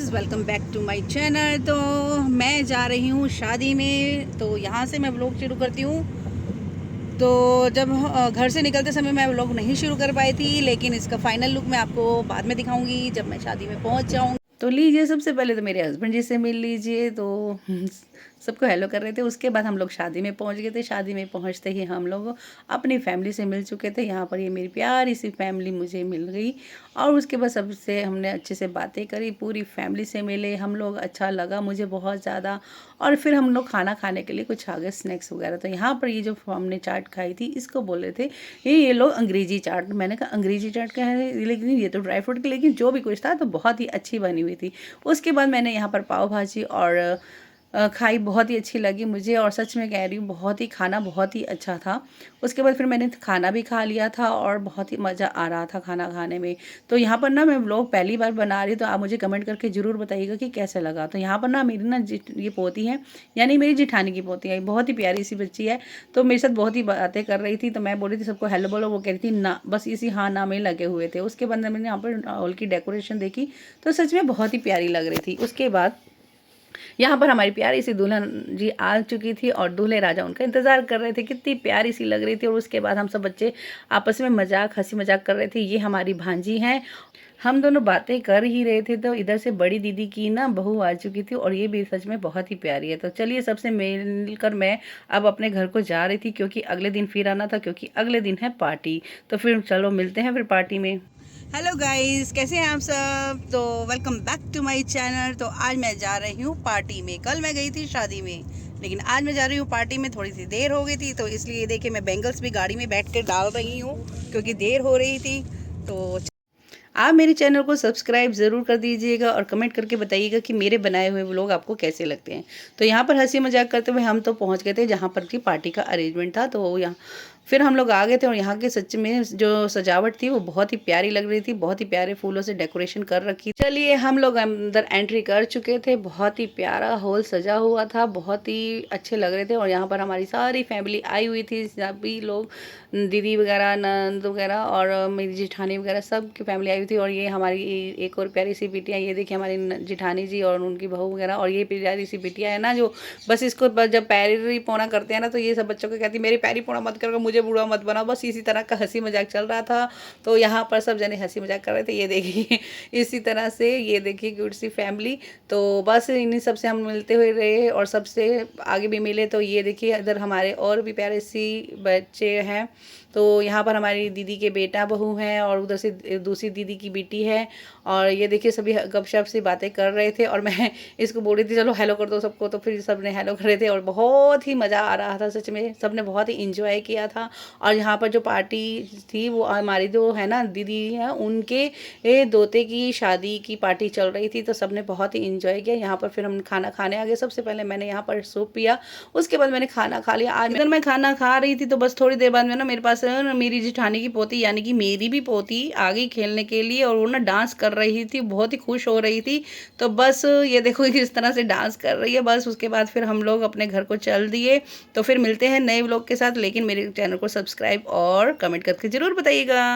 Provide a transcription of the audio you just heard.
Guys, welcome back to my channel. तो मैं जा रही हूँ शादी में, तो यहाँ से मैं व्लॉग शुरू करती हूँ। तो जब घर से निकलते समय मैं व्लॉग नहीं शुरू कर पाई थी, लेकिन इसका फाइनल लुक मैं आपको बाद में दिखाऊंगी जब मैं शादी में पहुँच जाऊँगी। तो लीजिए, सबसे पहले तो मेरे हस्बैंड जी से मिल लीजिए। तो सबको हेलो कर रहे थे। उसके बाद हम लोग शादी में पहुंच गए थे। शादी में पहुंचते ही हम लोग अपनी फैमिली से मिल चुके थे। यहाँ पर ये मेरी प्यारी सी फैमिली मुझे मिल गई, और उसके बाद सबसे हमने अच्छे से बातें करी, पूरी फैमिली से मिले हम लोग। अच्छा लगा मुझे बहुत ज़्यादा। और फिर हम लोग खाना खाने के लिए कुछ आ गए, स्नैक्स वगैरह। तो यहाँ पर ये जो हमने चाट खाई थी, इसको बोल रहे थे ये लोग अंग्रेजी चाट। मैंने कहा अंग्रेजी चाट क्या है, लेकिन ये तो ड्राई फ्रूट की, लेकिन जो भी कुछ था तो बहुत ही अच्छी बनी हुई थी। उसके बाद मैंने यहाँ पर पाव भाजी और खाई, बहुत ही अच्छी लगी मुझे, और सच में कह रही हूँ बहुत ही खाना बहुत ही अच्छा था। उसके बाद फिर मैंने खाना भी खा लिया था और बहुत ही मज़ा आ रहा था खाना खाने में। तो यहाँ पर ना मैं व्लॉग पहली बार बना रही हूँ, तो आप मुझे कमेंट करके ज़रूर बताइएगा कि कैसे लगा। तो यहाँ पर ना मेरी ना ये पोती है, यानी मेरी जेठानी की पोती है, बहुत ही प्यारी सी बच्ची है। तो मेरे साथ बहुत ही बातें कर रही थी। तो मैं बोल रही थी सबको हेलो बोलो, वो कह रही थी ना, बस इसी हाँ ना में लगे हुए थे। उसके बाद मैंने यहाँ पर हॉल की डेकोरेशन देखी, तो सच में बहुत ही प्यारी लग रही थी। उसके बाद यहाँ पर हमारी प्यारी सी दुल्हन जी आ चुकी थी, और दूल्हे राजा उनका इंतजार कर रहे थे। कितनी प्यारी सी लग रही थी। और उसके बाद हम सब बच्चे आपस में मजाक हंसी मजाक कर रहे थे। ये हमारी भांजी हैं। हम दोनों बातें कर ही रहे थे, तो इधर से बड़ी दीदी की ना बहू आ चुकी थी, और ये भी सच में बहुत ही प्यारी है। तो चलिए, सबसे मिलकर मैं अब अपने घर को जा रही थी, क्योंकि अगले दिन फिर आना था, क्योंकि अगले दिन है पार्टी। तो फिर चलो मिलते हैं फिर पार्टी में। हेलो गाइस, कैसे हैं आप सब। तो welcome back to my channel. तो आज मैं जा रही हूँ पार्टी में। कल मैं गई थी शादी में, लेकिन आज मैं जा रही हूँ पार्टी में। थोड़ी सी देर हो गई थी, तो इसलिए देखिए मैं बैंगल्स भी गाड़ी में बैठ कर डाल रही हूँ, क्योंकि देर हो रही थी। तो आप मेरे चैनल को सब्सक्राइब ज़रूर कर दीजिएगा, और कमेंट करके बताइएगा कि मेरे बनाए हुए व्लॉग आपको कैसे लगते हैं। तो यहाँ पर हंसी मजाक करते हुए हम तो पहुँच गए थे जहाँ पर की पार्टी का अरेंजमेंट था। तो यहाँ फिर हम लोग आ गए थे, और यहाँ के सच में जो सजावट थी वो बहुत ही प्यारी लग रही थी। बहुत ही प्यारे फूलों से डेकोरेशन कर रखी। चलिए, हम लोग अंदर एंट्री कर चुके थे। बहुत ही प्यारा हॉल सजा हुआ था, बहुत ही अच्छे लग रहे थे। और यहाँ पर हमारी सारी फैमिली आई हुई थी, सभी लोग, दीदी वगैरह, नंद वगैरह, और मेरी जेठानी वगैरह, सब की फैमिली आई हुई थी। और ये हमारी एक और प्यारी सी बिटिया, ये देखिए हमारी जेठानी जी और उनकी बहू वगैरह। और ये प्यारी सी बिटिया है ना, जो बस इसको बस जब पैरी पोना करते हैं ना, तो ये सब बच्चों को कहती है मेरी पैरी पोना मत करो, मुझे बूढ़ा मत बनाओ। बस इसी तरह का हंसी मजाक चल रहा था। तो यहाँ पर सब जने हंसी मजाक कर रहे थे। ये देखिए इसी तरह से, ये देखिए क्यूट सी फैमिली। तो बस इन्हीं सब से हम मिलते हुए रहे, और सबसे आगे भी मिले। तो ये देखिए इधर हमारे और भी प्यारे सी बच्चे हैं। तो यहाँ पर हमारी दीदी के बेटा बहू हैं, और उधर से दूसरी दीदी की बेटी है। और ये देखिए सभी गपशप से बातें कर रहे थे, और मैं इसको बोल रही थी चलो हेलो कर दो सबको। तो फिर सब ने हेलो कर रहे थे, और बहुत ही मज़ा आ रहा था। सच में सब ने बहुत ही इंजॉय किया था। और यहाँ पर जो पार्टी थी, वो हमारी जो है ना दीदी है, उनके दोते की शादी की पार्टी चल रही थी। तो सब ने बहुत ही इंजॉय किया। यहाँ पर फिर हम खाना खाने आ गए। सबसे पहले मैंने यहाँ पर सूप पिया, उसके बाद मैंने खाना खा लिया। आज इधर मैं खाना खा रही थी, तो बस थोड़ी देर बाद में ना मेरे पास मेरी जेठानी की पोती, यानी कि मेरी भी पोती आ गई खेलने के लिए, और वो ना डांस कर रही थी, बहुत ही खुश हो रही थी। तो बस ये देखो किस तरह से डांस कर रही है। बस उसके बाद फिर हम लोग अपने घर को चल दिए। तो फिर मिलते हैं नए व्लॉग के साथ, लेकिन मेरे चैनल को सब्सक्राइब और कमेंट करके ज़रूर बताइएगा।